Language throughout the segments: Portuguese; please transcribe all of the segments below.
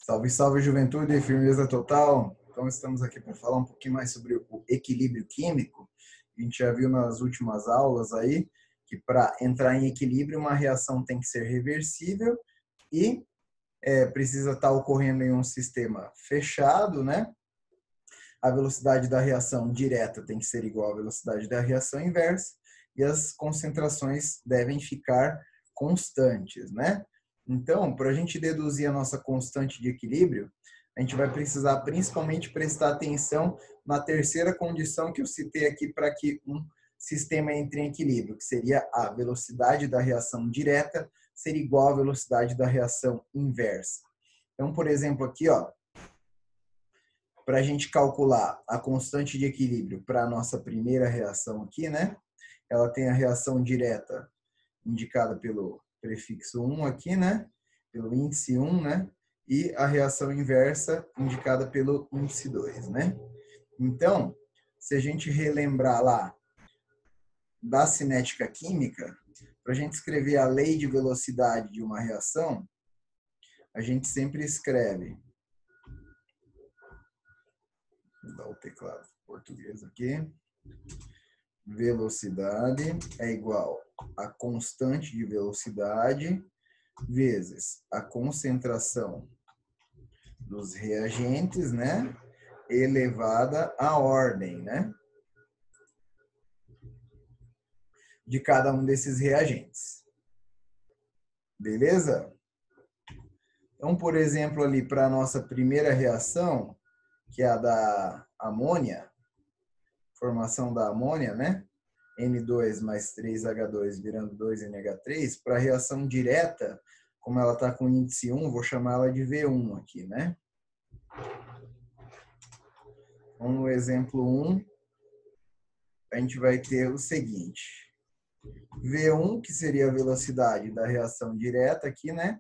Salve, salve, juventude, firmeza total. Então, estamos aqui para falar um pouquinho mais sobre o equilíbrio químico. A gente já viu nas últimas aulas aí que para entrar em equilíbrio, uma reação tem que ser reversível e precisa estar ocorrendo em um sistema fechado, né? A velocidade da reação direta tem que ser igual à velocidade da reação inversa e as concentrações devem ficar constantes, né? Então, para a gente deduzir a nossa constante de equilíbrio, a gente vai precisar principalmente prestar atenção na terceira condição que eu citei aqui para que um sistema entre em equilíbrio, que seria a velocidade da reação direta ser igual à velocidade da reação inversa. Então, por exemplo, aqui, ó, para a gente calcular a constante de equilíbrio para a nossa primeira reação aqui, né? Ela tem a reação direta indicada pelo prefixo 1 aqui, né? Pelo índice 1, né? E a reação inversa indicada pelo índice 2, né? Então, se a gente relembrar lá da cinética química, para a gente escrever a lei de velocidade de uma reação, a gente sempre escreve. Vou dar o teclado português aqui. Velocidade é igual a constante de velocidade vezes a concentração dos reagentes, né? Elevada à ordem, né? De cada um desses reagentes. Beleza? Então, por exemplo, ali para a nossa primeira reação, que é a da amônia, formação da amônia, né? N2 mais 3H2 virando 2NH3, para a reação direta, como ela está com índice 1, vou chamar ela de V1 aqui, né? Então, no exemplo 1, a gente vai ter o seguinte. V1, que seria a velocidade da reação direta aqui, né?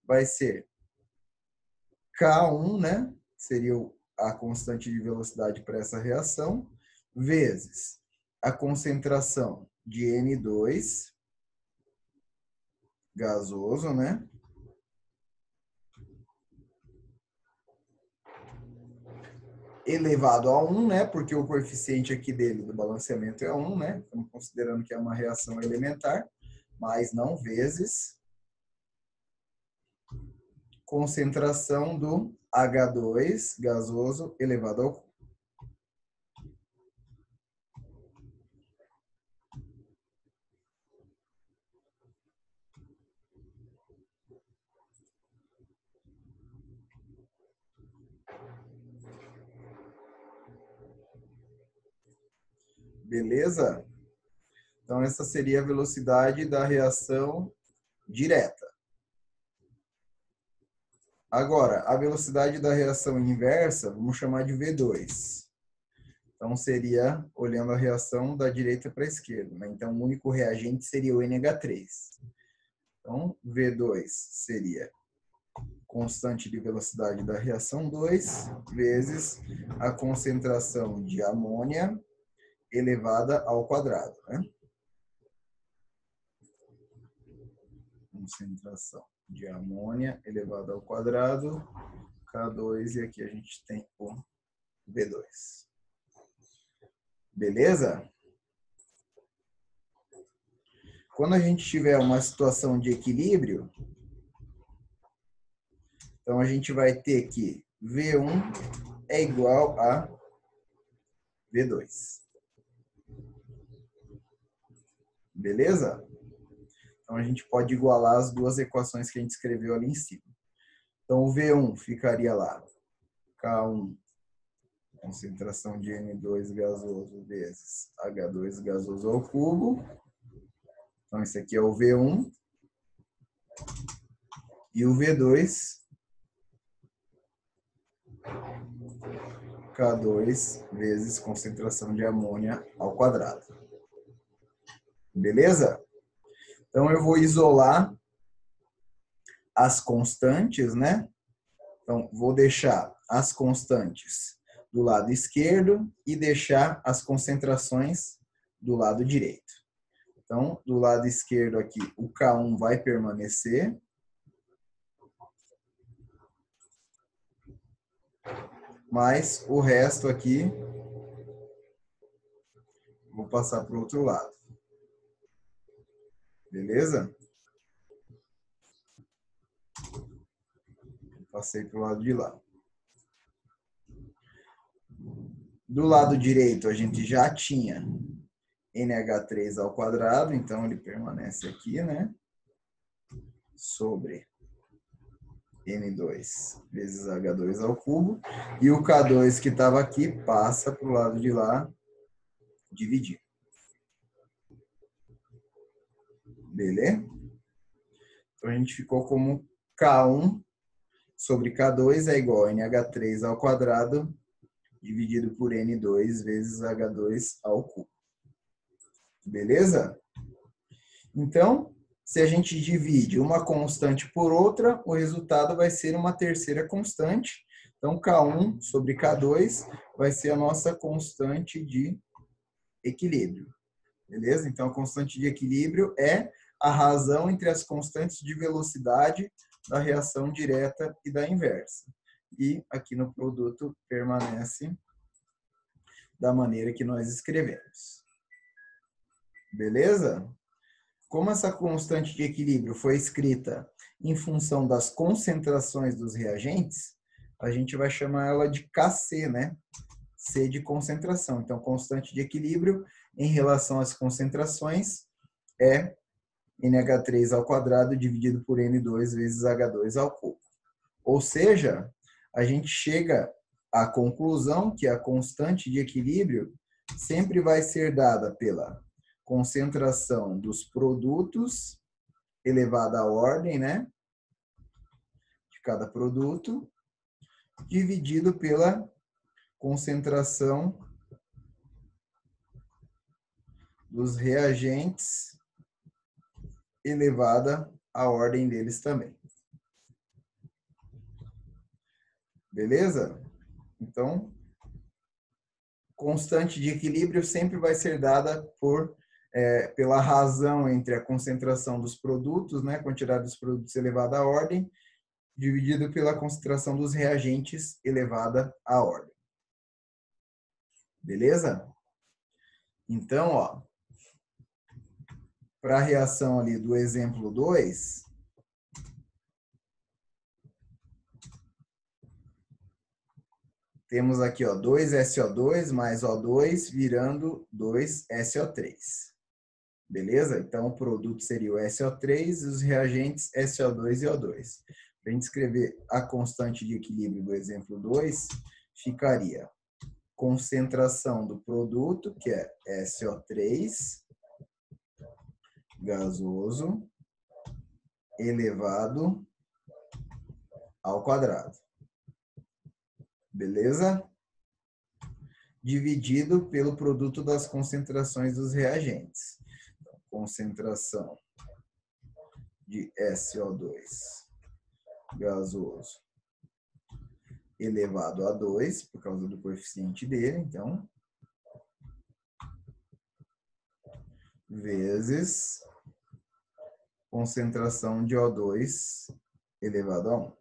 Vai ser K1, né? Seria a constante de velocidade para essa reação, vezes a concentração de N2, gasoso, né? Elevado a 1, né? Porque o coeficiente aqui dele do balanceamento é 1, né? Estamos considerando que é uma reação elementar, mas não vezes concentração do H2 gasoso elevado ao cubo. Beleza? Então, essa seria a velocidade da reação direta. Agora, a velocidade da reação inversa, vamos chamar de V2. Então, seria olhando a reação da direita para a esquerda, né? Então, o único reagente seria o NH3. Então, V2 seria constante de velocidade da reação 2 vezes a concentração de amônia elevada ao quadrado, né? Concentração de amônia elevada ao quadrado, K2, e aqui a gente tem o V2. Beleza? Quando a gente tiver uma situação de equilíbrio, então a gente vai ter que V1 é igual a V2. Beleza? Então a gente pode igualar as duas equações que a gente escreveu ali em cima. Então o V1 ficaria lá, K1, concentração de N2 gasoso vezes H2 gasoso ao cubo. Então esse aqui é o V1. E o V2, K2 vezes concentração de amônia ao quadrado. Beleza? Então eu vou isolar as constantes, né? Então vou deixar as constantes do lado esquerdo e deixar as concentrações do lado direito. Então, do lado esquerdo aqui, o K1 vai permanecer. mas o resto aqui, vou passar para o outro lado. Beleza? Passei para o lado de lá. Do lado direito, a gente já tinha NH3 ao quadrado, então ele permanece aqui, né? Sobre N2 vezes H2 ao cubo. E o K2 que estava aqui passa para o lado de lá, dividir. Beleza? Então, a gente ficou como K1 sobre K2 é igual a NH3 ao quadrado dividido por N2 vezes H2 ao cubo. Beleza? Então, se a gente divide uma constante por outra, o resultado vai ser uma terceira constante. Então, K1 sobre K2 vai ser a nossa constante de equilíbrio. Beleza? Então, a constante de equilíbrio é a razão entre as constantes de velocidade da reação direta e da inversa. E aqui no produto permanece da maneira que nós escrevemos. Beleza? Como essa constante de equilíbrio foi escrita em função das concentrações dos reagentes, a gente vai chamar ela de Kc, né? C de concentração. Então, constante de equilíbrio em relação às concentrações é NH3 ao quadrado dividido por N2 vezes H2 ao cubo. Ou seja, a gente chega à conclusão que a constante de equilíbrio sempre vai ser dada pela concentração dos produtos elevada à ordem, né, de cada produto, dividido pela concentração dos reagentes elevada à ordem deles também. Beleza? Então, constante de equilíbrio sempre vai ser dada pela razão entre a concentração dos produtos, né, quantidade dos produtos elevada à ordem, dividido pela concentração dos reagentes elevada à ordem. Beleza? Então, ó, para a reação ali do exemplo 2, temos aqui, ó, 2SO2 mais O2 virando 2SO3. Beleza? Então, o produto seria o SO3 e os reagentes SO2 e O2. Para a gente escrever a constante de equilíbrio do exemplo 2, ficaria concentração do produto, que é SO3 gasoso elevado ao quadrado. Beleza? Dividido pelo produto das concentrações dos reagentes. Então, concentração de SO2 gasoso elevado a 2, por causa do coeficiente dele, então, vezes concentração de O2 elevado a 1.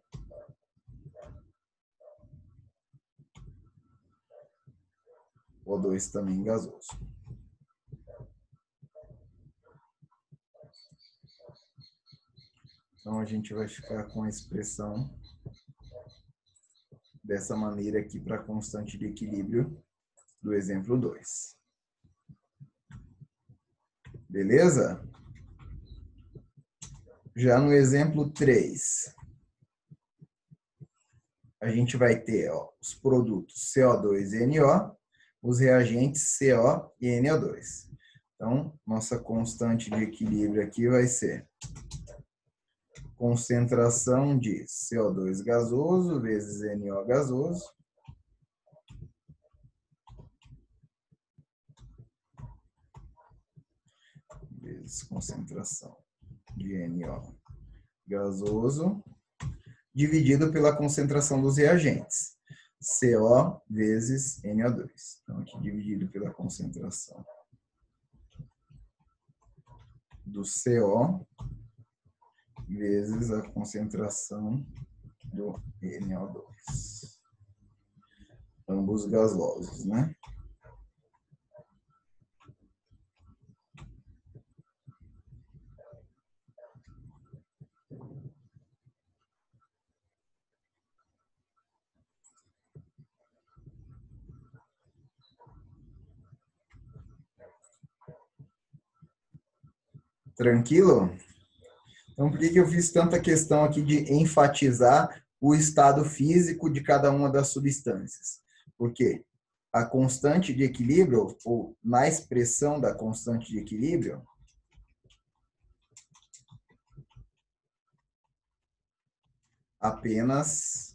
O2 também gasoso. Então, a gente vai ficar com a expressão dessa maneira aqui para a constante de equilíbrio do exemplo 2. Beleza? Já no exemplo 3, a gente vai ter, ó, os produtos CO2 e NO, os reagentes CO e NO2. Então, nossa constante de equilíbrio aqui vai ser concentração de CO2 gasoso vezes NO gasoso vezes concentração de NO gasoso dividido pela concentração dos reagentes, CO vezes NO2. Então, aqui dividido pela concentração do CO vezes a concentração do NO2. ambos gasosos, né? Tranquilo? Então, por que eu fiz tanta questão aqui de enfatizar o estado físico de cada uma das substâncias? Porque a constante de equilíbrio, ou na expressão da constante de equilíbrio, apenas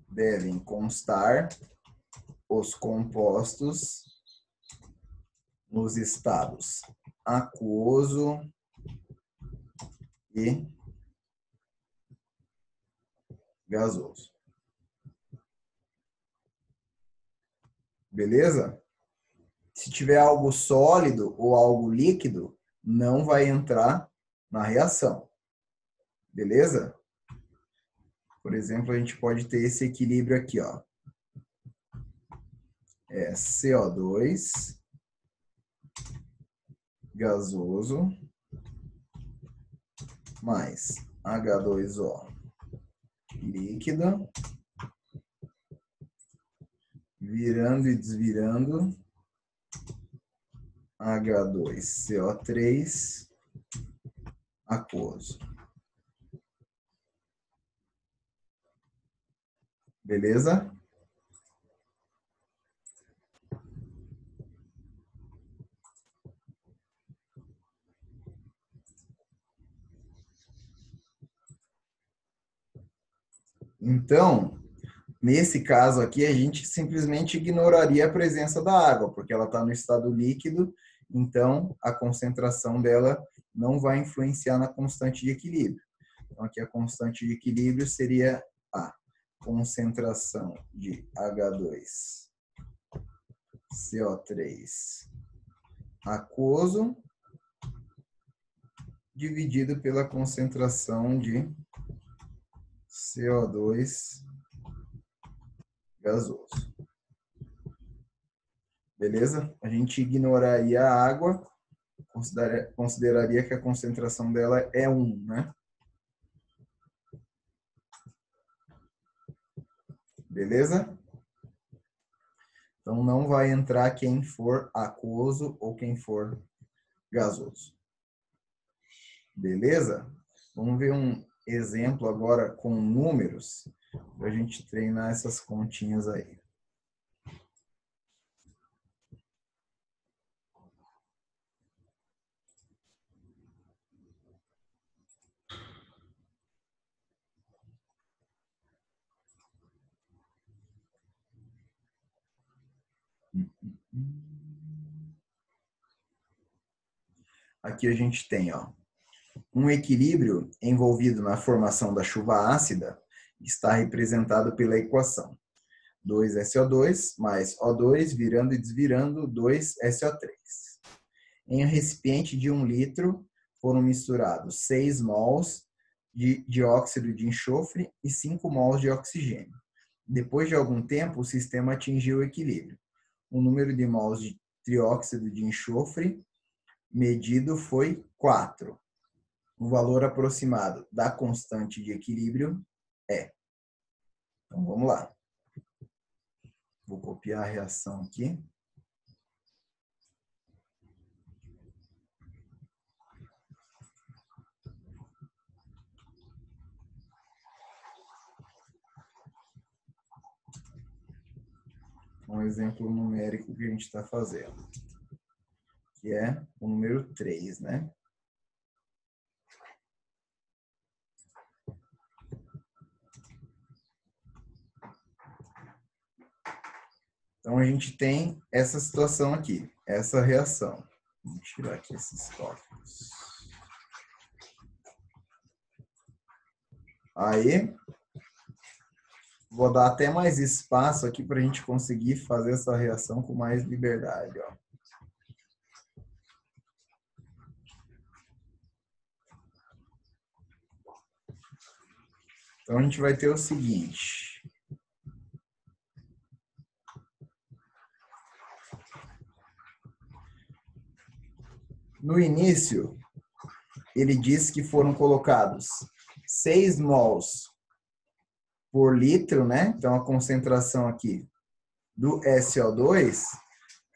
devem constar os compostos nos estados aquoso e gasoso. Beleza? Se tiver algo sólido ou algo líquido, não vai entrar na reação. Beleza? Por exemplo, a gente pode ter esse equilíbrio aqui, ó. É CO2 gasoso mais H2O líquido, virando e desvirando, H2CO3 aquoso. Beleza? Então, nesse caso aqui, a gente simplesmente ignoraria a presença da água, porque ela está no estado líquido, então a concentração dela não vai influenciar na constante de equilíbrio. Então, aqui a constante de equilíbrio seria a concentração de H2CO3 aquoso dividido pela concentração de CO2 gasoso. Beleza? A gente ignoraria a água, consideraria que a concentração dela é 1, né? Beleza? Então, não vai entrar quem for aquoso ou quem for gasoso. Beleza? Vamos ver um exemplo agora com números, para a gente treinar essas continhas aí. Aqui a gente tem, ó, um equilíbrio envolvido na formação da chuva ácida está representado pela equação 2SO2 mais O2 virando e desvirando 2SO3. Em um recipiente de 1 litro foram misturados 6 mols de dióxido de enxofre e 5 mols de oxigênio. Depois de algum tempo, o sistema atingiu o equilíbrio. O número de mols de trióxido de enxofre medido foi 4. O valor aproximado da constante de equilíbrio é. Então, vamos lá. Vou copiar a reação aqui. Um exemplo numérico que a gente está fazendo, que é o número 3, né? Então, a gente tem essa situação aqui, essa reação. Vou tirar aqui esses tópicos. Aí, vou dar até mais espaço aqui para a gente conseguir fazer essa reação com mais liberdade, ó. Então, a gente vai ter o seguinte. No início, ele diz que foram colocados 6 mols por litro, né? Então, a concentração aqui do SO2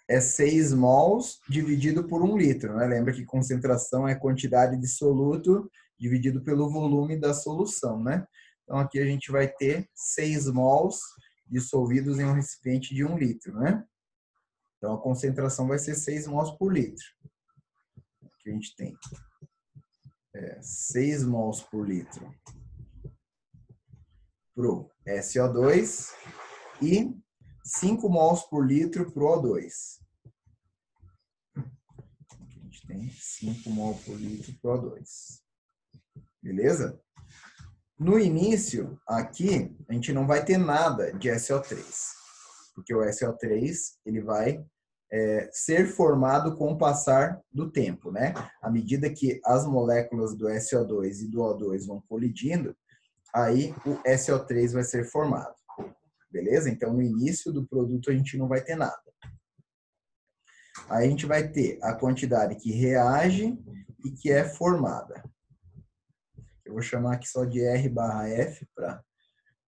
é 6 mols dividido por 1 litro, né? Lembra que concentração é quantidade de soluto dividido pelo volume da solução, né? Então, aqui a gente vai ter 6 mols dissolvidos em um recipiente de 1 litro, né? Então, a concentração vai ser 6 mols por litro. Aqui a gente tem 6 mols por litro para o SO2 e 5 mols por litro para o O2. Aqui a gente tem 5 mols por litro para o O2. Beleza? No início, aqui, a gente não vai ter nada de SO3, porque o SO3 ele vai ser formado com o passar do tempo, né? À medida que as moléculas do SO2 e do O2 vão colidindo, aí o SO3 vai ser formado. Beleza? Então, no início do produto, a gente não vai ter nada. Aí a gente vai ter a quantidade que reage e que é formada. Eu vou chamar aqui só de R/F para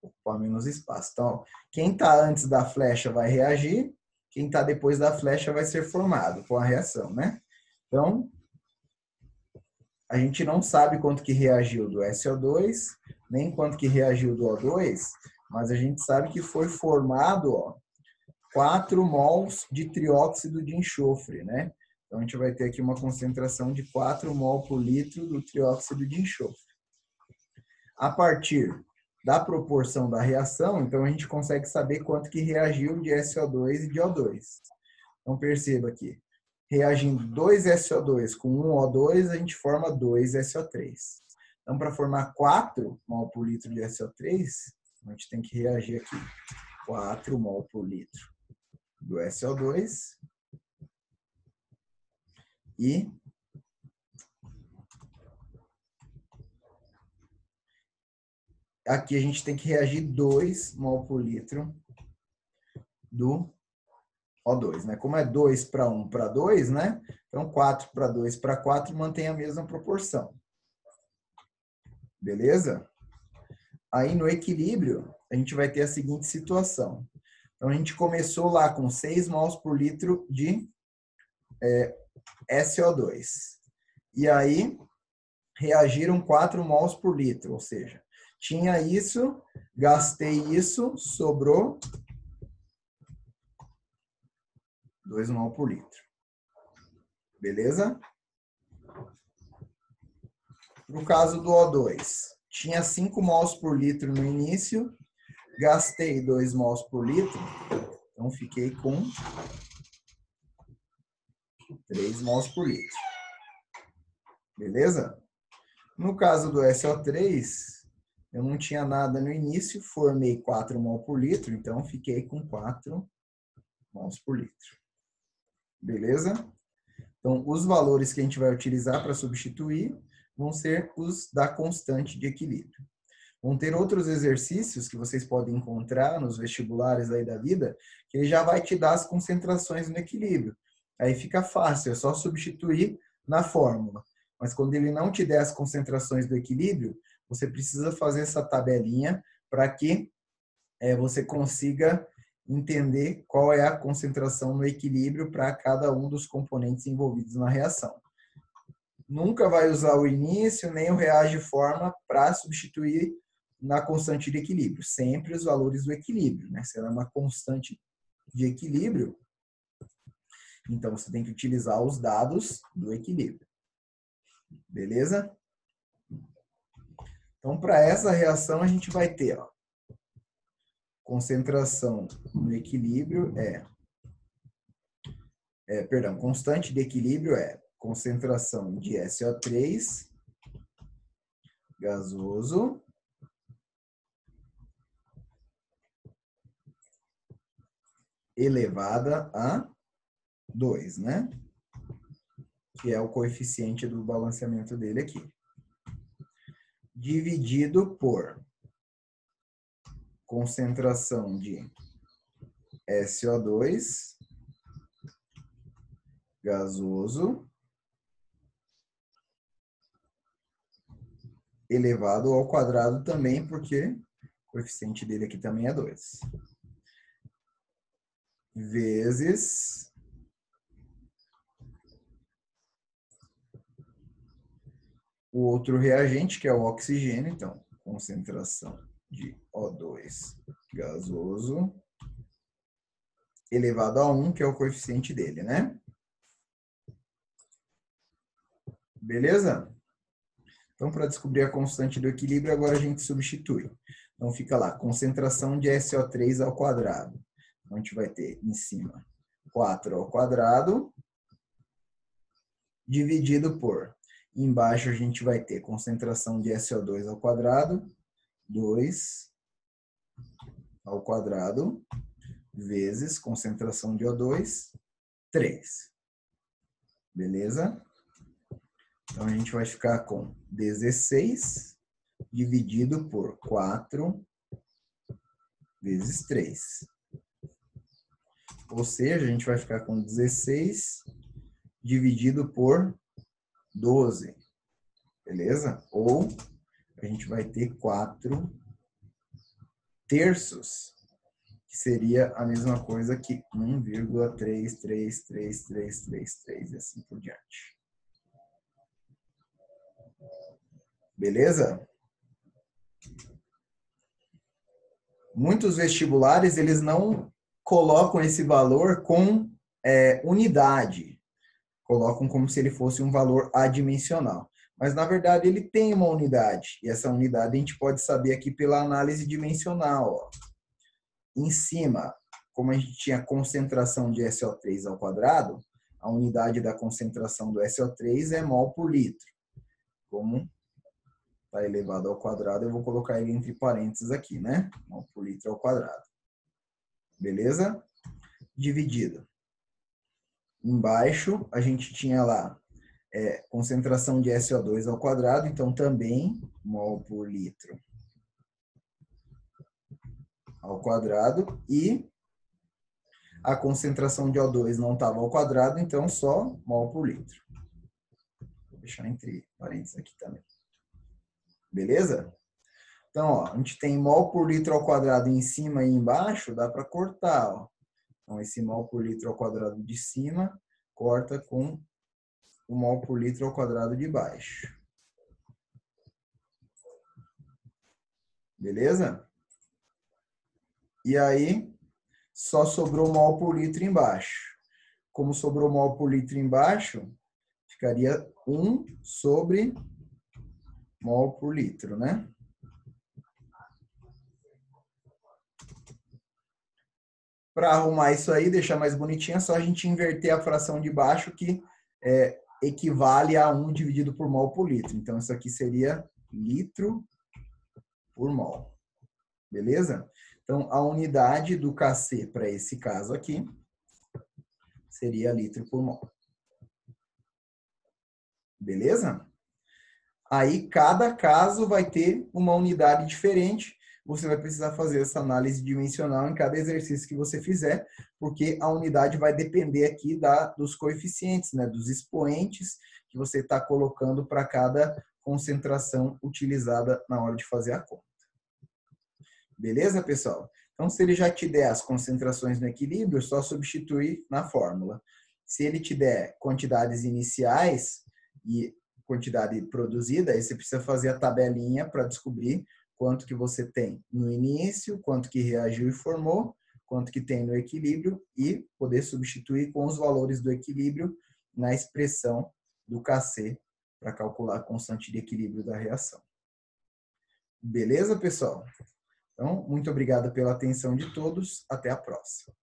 ocupar menos espaço. Então, quem está antes da flecha vai reagir, quem está depois da flecha vai ser formado com a reação, né? Então, a gente não sabe quanto que reagiu do SO2, nem quanto que reagiu do O2, mas a gente sabe que foi formado 4 mols de trióxido de enxofre, né? Então, a gente vai ter aqui uma concentração de 4 mol por litro do trióxido de enxofre. A partir da proporção da reação, então a gente consegue saber quanto que reagiu de SO2 e de O2. Então, perceba aqui, reagindo 2 SO2 com 1 O2, a gente forma 2 SO3. Então, para formar 4 mol por litro de SO3, a gente tem que reagir aqui 4 mol por litro do SO2 e aqui a gente tem que reagir 2 mol por litro do O2, né? Como é 2 para 1 para 2, né? Então, 4 para 2 para 4 mantém a mesma proporção. Beleza? Aí, no equilíbrio, a gente vai ter a seguinte situação. Então, a gente começou lá com 6 mols por litro de SO2. E aí, reagiram 4 mols por litro, ou seja, tinha isso, gastei isso, sobrou 2 mol por litro. Beleza? No caso do O2, tinha 5 mols por litro no início, gastei 2 mols por litro, então fiquei com 3 mols por litro. Beleza? No caso do SO3, eu não tinha nada no início, formei 4 mol por litro, então fiquei com 4 mols por litro. Beleza? Então, os valores que a gente vai utilizar para substituir vão ser os da constante de equilíbrio. Vão ter outros exercícios que vocês podem encontrar nos vestibulares aí da vida, que ele já vai te dar as concentrações no equilíbrio. Aí fica fácil, é só substituir na fórmula. Mas quando ele não te der as concentrações do equilíbrio, você precisa fazer essa tabelinha para que você consiga entender qual é a concentração no equilíbrio para cada um dos componentes envolvidos na reação. Nunca vai usar o início nem o reage forma para substituir na constante de equilíbrio. Sempre os valores do equilíbrio, né? Se ela é uma constante de equilíbrio, então você tem que utilizar os dados do equilíbrio. Beleza? Então, para essa reação, a gente vai ter, concentração no equilíbrio constante de equilíbrio é concentração de SO3 gasoso elevada a 2, né? Que é o coeficiente do balanceamento dele aqui. Dividido por concentração de SO2 gasoso elevado ao quadrado também, porque o coeficiente dele aqui também é 2. Vezes o outro reagente, que é o oxigênio. Então, concentração de O2 gasoso elevado a 1, que é o coeficiente dele, né? Beleza? Então, para descobrir a constante do equilíbrio, agora a gente substitui. Então, fica lá, concentração de SO3 ao quadrado. Então, a gente vai ter em cima 4 ao quadrado, dividido por, embaixo a gente vai ter concentração de SO2 ao quadrado, 2 ao quadrado, vezes concentração de O2, 3. Beleza? Então, a gente vai ficar com 16 dividido por 4 vezes 3. Ou seja, a gente vai ficar com 16 dividido por 12. Beleza? Ou a gente vai ter 4 terços, que seria a mesma coisa que 1,33333 e assim por diante. Beleza? Muitos vestibulares, eles não colocam esse valor com unidade. Colocam como se ele fosse um valor adimensional. Mas, na verdade, ele tem uma unidade. E essa unidade a gente pode saber aqui pela análise dimensional. Ó. Em cima, como a gente tinha concentração de SO3 ao quadrado, a unidade da concentração do SO3 é mol por litro. Como está elevado ao quadrado, eu vou colocar ele entre parênteses aqui, né? Mol por litro ao quadrado. Beleza? Dividido. Embaixo, a gente tinha lá concentração de SO2 ao quadrado, então também mol por litro ao quadrado, e a concentração de O2 não estava ao quadrado, então só mol por litro. Vou deixar entre parênteses aqui também. Beleza? Então, ó, a gente tem mol por litro ao quadrado em cima e embaixo, dá para cortar. Ó. Então, esse mol por litro ao quadrado de cima corta com o mol por litro ao quadrado de baixo. Beleza? E aí, só sobrou mol por litro embaixo. Como sobrou mol por litro embaixo, ficaria 1 sobre mol por litro, né? Para arrumar isso aí, deixar mais bonitinho, é só a gente inverter a fração de baixo, que equivale a 1 dividido por mol por litro. Então, isso aqui seria litro por mol. Beleza? Então, a unidade do Kc para esse caso aqui seria litro por mol. Beleza? Aí, cada caso vai ter uma unidade diferente. Você vai precisar fazer essa análise dimensional em cada exercício que você fizer, porque a unidade vai depender aqui dos coeficientes, né, dos expoentes que você está colocando para cada concentração utilizada na hora de fazer a conta. Beleza, pessoal? Então, se ele já te der as concentrações no equilíbrio, é só substituir na fórmula. Se ele te der quantidades iniciais e quantidade produzida, aí você precisa fazer a tabelinha para descobrir quanto que você tem no início, quanto que reagiu e formou, quanto que tem no equilíbrio e poder substituir com os valores do equilíbrio na expressão do Kc para calcular a constante de equilíbrio da reação. Beleza, pessoal? Então, muito obrigado pela atenção de todos. Até a próxima.